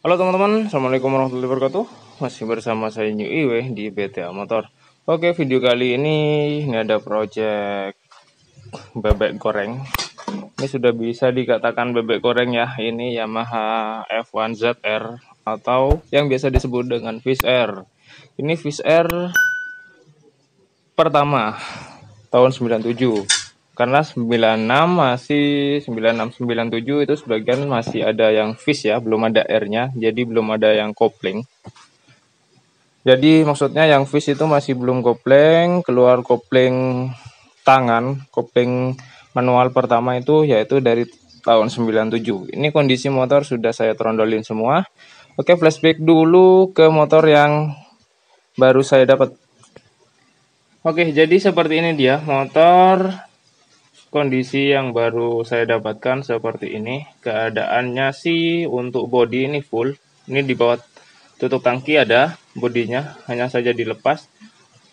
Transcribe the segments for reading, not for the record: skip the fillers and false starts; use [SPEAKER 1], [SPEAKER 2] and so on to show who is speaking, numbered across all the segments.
[SPEAKER 1] Halo teman-teman, Assalamualaikum warahmatullahi wabarakatuh. Masih bersama saya New Iwe di BTA Motor. Oke, video kali ini ada project bebek goreng. Ini sudah bisa dikatakan bebek goreng ya. Ini Yamaha F1ZR atau yang biasa disebut dengan Fish Air. Ini Fish Air pertama tahun 97. Karena 96 masih 96 97 itu sebagian masih ada yang fish ya, belum ada airnya, jadi belum ada yang kopling. Jadi maksudnya yang fish itu masih belum kopling, keluar kopling tangan, kopling manual pertama itu yaitu dari tahun 97. Ini kondisi motor sudah saya trondolin semua. Oke, flashback dulu ke motor yang baru saya dapat. Oke, jadi seperti ini dia motor. Kondisi yang baru saya dapatkan seperti ini. Keadaannya sih untuk bodi ini full. Ini di bawah tutup tangki ada bodinya, hanya saja dilepas.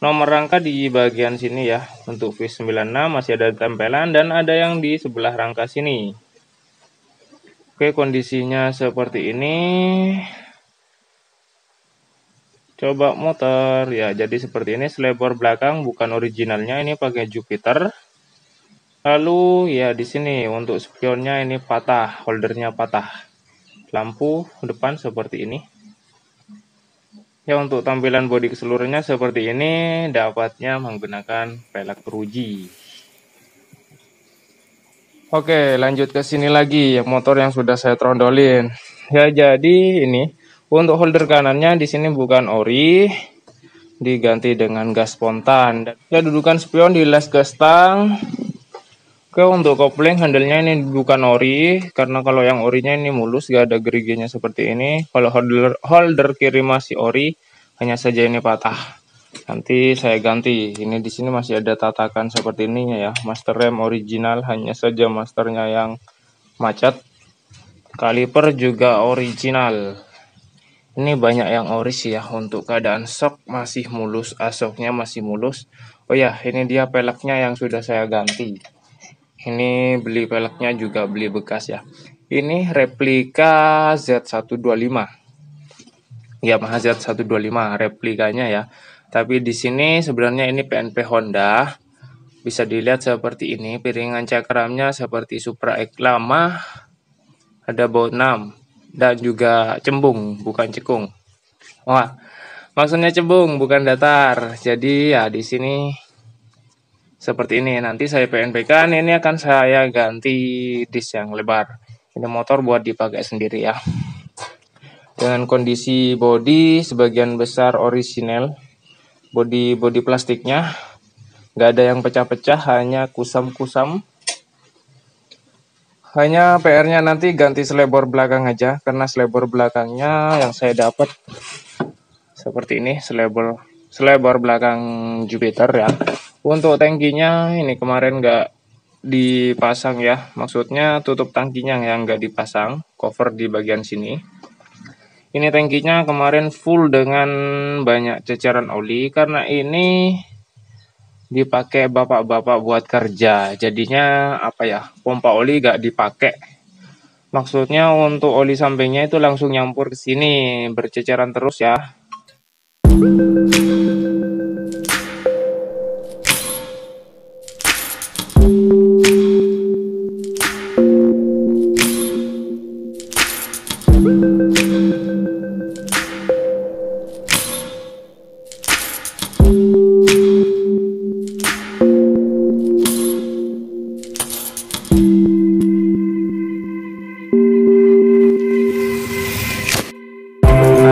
[SPEAKER 1] Nomor rangka di bagian sini ya. Untuk V96 masih ada tempelan dan ada yang di sebelah rangka sini. Oke, kondisinya seperti ini. Coba motor ya, jadi seperti ini. Selebor belakang bukan originalnya, ini pakai Jupiter. Lalu ya di sini untuk spionnya ini patah, holdernya patah. Lampu depan seperti ini. Ya untuk tampilan bodi keseluruhannya seperti ini, dapatnya menggunakan pelek teruji. Oke, lanjut ke sini lagi motor yang sudah saya trondolin. Ya jadi ini untuk holder kanannya di sini bukan ori, diganti dengan gas spontan. Ya dudukan spion di les gas tang. Oke, untuk kopling handle-nya ini bukan ori, karena kalau yang orinya ini mulus, gak ada geriginya seperti ini. Kalau holder kiri masih ori, hanya saja ini patah. Nanti saya ganti. Ini di sini masih ada tatakan seperti ini ya. Master rem original, hanya saja masternya yang macet. Kaliper juga original. Ini banyak yang ori sih ya. Untuk keadaan sok masih mulus, asoknya masih mulus. Oh ya, ini dia peleknya yang sudah saya ganti. Ini beli peleknya juga beli bekas ya. Ini replika Z125. Yamaha Z125 replikanya ya. Tapi di sini sebenarnya ini PNP Honda. Bisa dilihat seperti ini, piringan cakramnya seperti Supra X lama. Ada baut 6 dan juga cembung, bukan cekung. Wah, maksudnya cembung bukan datar. Jadi ya di sini seperti ini. Nanti saya PNP kan, ini akan saya ganti disk yang lebar. Ini motor buat dipakai sendiri ya. Dengan kondisi bodi sebagian besar orisinal. Bodi plastiknya nggak ada yang pecah-pecah, hanya kusam-kusam. Hanya PR-nya nanti ganti selebor belakang aja, karena selebor belakangnya yang saya dapat seperti ini, selebor belakang Jupiter ya. Untuk tangkinya ini kemarin nggak dipasang ya, maksudnya tutup tangkinya yang nggak dipasang, cover di bagian sini. Ini tangkinya kemarin full dengan banyak ceceran oli, karena ini dipakai bapak-bapak buat kerja, jadinya apa ya, pompa oli nggak dipakai. Maksudnya untuk oli sampingnya itu langsung nyampur ke sini, berceceran terus ya.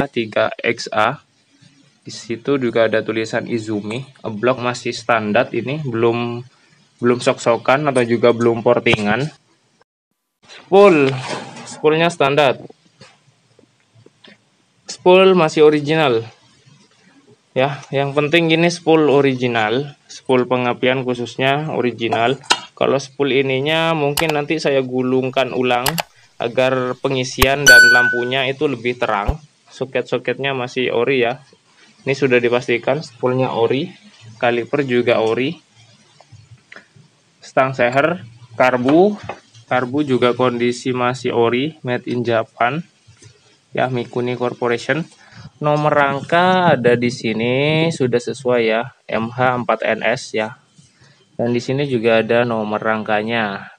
[SPEAKER 1] A3XA. Di situ juga ada tulisan Izumi. Blok masih standar, ini belum sok-sokan atau juga belum portingan. Spoolnya standar. Spool masih original. Ya, yang penting ini spool original, spool pengapian khususnya original. Kalau spool ininya mungkin nanti saya gulungkan ulang agar pengisian dan lampunya itu lebih terang. Soket-soketnya masih ori ya. Ini sudah dipastikan spoolnya ori, kaliper juga ori. Stang seher, karbu juga kondisi masih ori, made in Japan. ya, Mikuni Corporation. Nomor rangka ada di sini sudah sesuai ya, MH4NS ya. Dan di sini juga ada nomor rangkanya.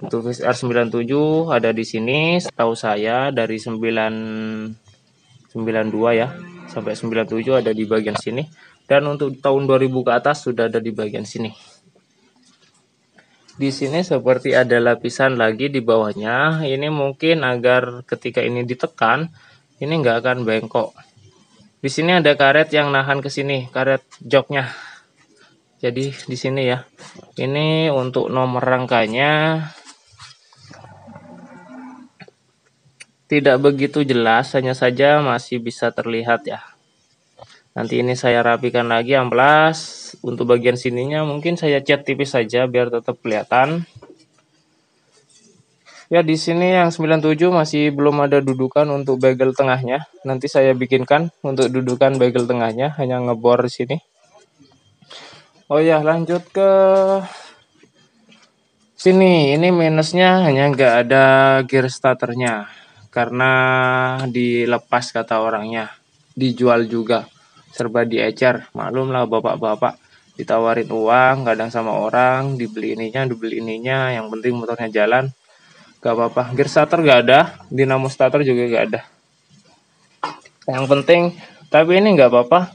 [SPEAKER 1] Untuk R97 ada di sini, setahu saya dari 992 ya sampai 97 ada di bagian sini. Dan untuk tahun 2000 ke atas sudah ada di bagian sini. Di sini seperti ada lapisan lagi di bawahnya. Ini mungkin agar ketika ini ditekan, ini nggak akan bengkok. Di sini ada karet yang nahan ke sini, karet joknya. Jadi di sini ya. Ini untuk nomor rangkanya tidak begitu jelas, hanya saja masih bisa terlihat ya. Nanti ini saya rapikan lagi amplas. Untuk bagian sininya mungkin saya cat tipis saja biar tetap kelihatan. Ya, di sini yang 97 masih belum ada dudukan untuk bagel tengahnya. Nanti saya bikinkan untuk dudukan bagel tengahnya, hanya ngebor di sini. Oh ya, lanjut ke sini. Ini minusnya hanya nggak ada gear starternya karena dilepas kata orangnya. Dijual juga, serba diecer. Maklum lah bapak-bapak, ditawarin uang kadang sama orang, dibeli ininya, yang penting motornya jalan. Gak apa-apa, gear starter gak ada, dinamo starter juga gak ada. Yang penting, tapi ini gak apa-apa,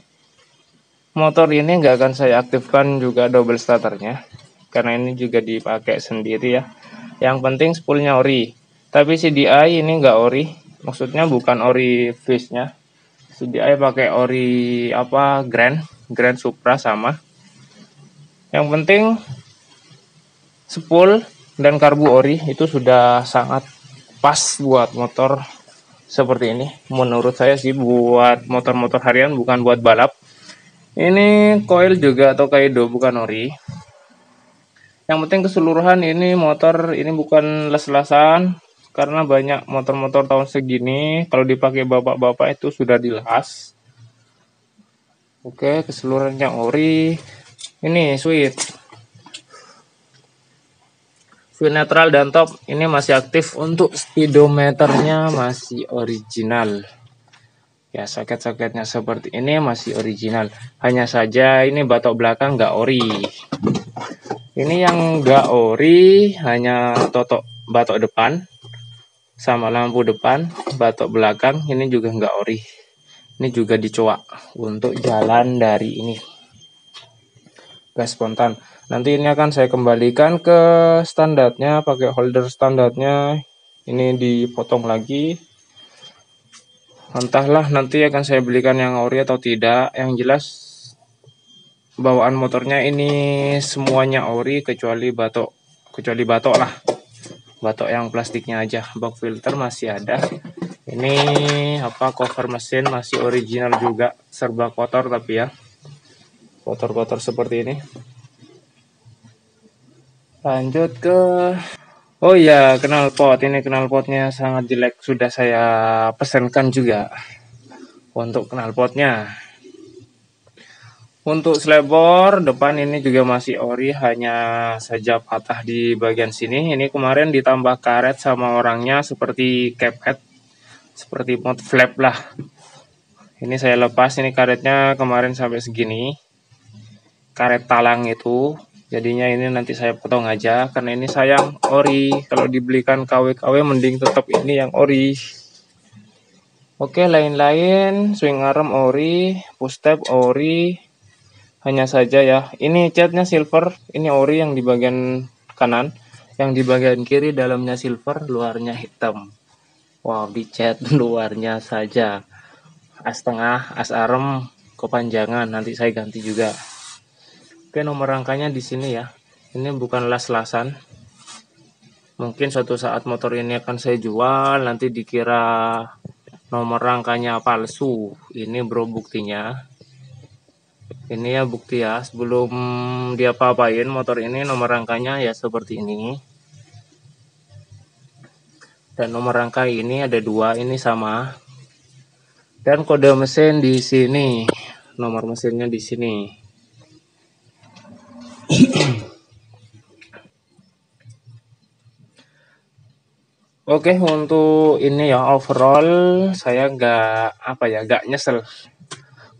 [SPEAKER 1] motor ini gak akan saya aktifkan juga double starternya, karena ini juga dipakai sendiri ya. Yang penting spoolnya ori, tapi CDI ini gak ori, maksudnya bukan ori face-nya. CDI pakai ori apa, Grand Supra sama. Yang penting spool dan karbu ori itu sudah sangat pas buat motor seperti ini. Menurut saya sih buat motor-motor harian, bukan buat balap. Ini coil juga atau kaido, bukan ori. Yang penting keseluruhan ini motor ini bukan les-lesan, karena banyak motor-motor tahun segini kalau dipakai bapak-bapak itu sudah dilas. Oke, keseluruhannya ori. Ini switch netral dan top ini masih aktif. Untuk speedometernya masih original ya, soket-soketnya seperti ini masih original, hanya saja ini batok belakang nggak ori. Ini yang nggak ori hanya batok depan sama lampu depan. Batok belakang ini juga nggak ori, ini juga dicoak untuk jalan dari ini gas spontan. Nanti ini akan saya kembalikan ke standarnya, pakai holder standarnya. Ini dipotong lagi. Entahlah nanti akan saya belikan yang ori atau tidak. Yang jelas bawaan motornya ini semuanya ori kecuali batok lah. Batok yang plastiknya aja. Bak filter masih ada. Ini apa, cover mesin masih original juga, serba kotor tapi ya. Kotor-kotor seperti ini. Lanjut ke oh ya, knalpot. Ini knalpotnya sangat jelek, sudah saya pesankan juga untuk knalpotnya. Untuk slebor depan ini juga masih ori, hanya saja patah di bagian sini. Ini kemarin ditambah karet sama orangnya seperti cap head, seperti mod flap lah. Ini saya lepas, ini karetnya kemarin sampai segini. Karet talang itu. Jadinya ini nanti saya potong aja karena ini sayang ori. Kalau dibelikan KW-KW mending tetap ini yang ori. Oke, lain-lain swing arm ori, push tab ori. Hanya saja ya, ini catnya silver, ini ori yang di bagian kanan, yang di bagian kiri dalamnya silver, luarnya hitam. Wow, dicat luarnya saja. As tengah, as arm kepanjangan, nanti saya ganti juga. Oke, nomor rangkanya di sini ya. Ini bukan las-lasan. Mungkin suatu saat motor ini akan saya jual, nanti dikira nomor rangkanya palsu. Ini bro buktinya. Ini ya bukti ya, sebelum dia apa-apain motor ini nomor rangkanya ya seperti ini. Dan nomor rangka ini ada dua, ini sama. Dan kode mesin di sini. Nomor mesinnya di sini. Oke, untuk ini ya overall saya nggak nyesel,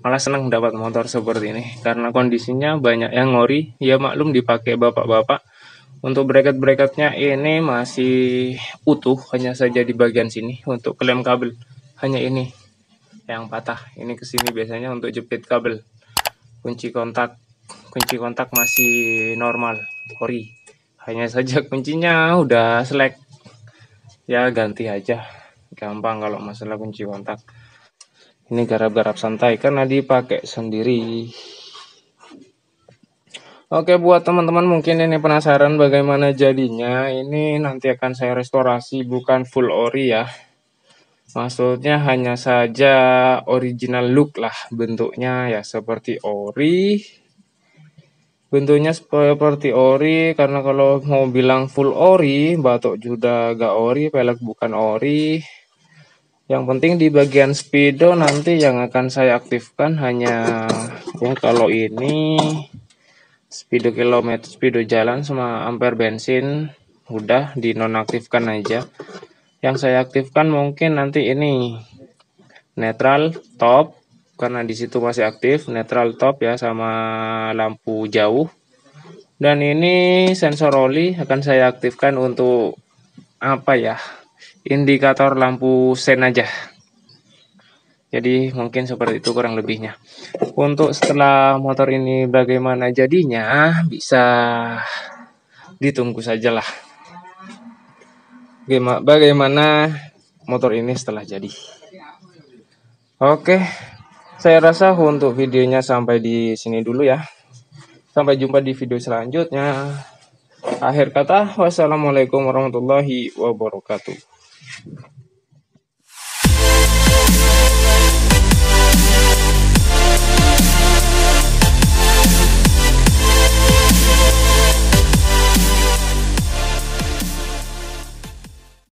[SPEAKER 1] malah senang dapat motor seperti ini karena kondisinya banyak yang ngori. Ya maklum dipakai bapak-bapak. Untuk bracket-bracketnya ini masih utuh, hanya saja di bagian sini untuk klem kabel hanya ini yang patah. Ini kesini biasanya untuk jepit kabel. Kunci kontak masih normal, ori. Hanya saja kuncinya udah selek. Ya ganti aja, gampang kalau masalah kunci kontak. Ini garap-garap santai karena dipakai sendiri. Oke, buat teman-teman mungkin ini penasaran bagaimana jadinya. Ini nanti akan saya restorasi, bukan full ori ya. Maksudnya hanya saja original look lah, bentuknya ya seperti ori. Bentuknya seperti ori, karena kalau mau bilang full ori, batok juga gak ori, pelek bukan ori. Yang penting di bagian speedo nanti yang akan saya aktifkan hanya ya kalau ini speedo kilometer, speedo jalan sama ampere bensin udah dinonaktifkan aja. Yang saya aktifkan mungkin nanti ini netral top karena di situ masih aktif, netral top ya sama lampu jauh. Dan ini sensor oli akan saya aktifkan untuk apa ya? Indikator lampu sen aja. Jadi mungkin seperti itu kurang lebihnya. Untuk setelah motor ini bagaimana jadinya bisa ditunggu sajalah. Bagaimana motor ini setelah jadi. Oke, saya rasa untuk videonya sampai di sini dulu ya. Sampai jumpa di video selanjutnya. Akhir kata, wassalamualaikum warahmatullahi wabarakatuh.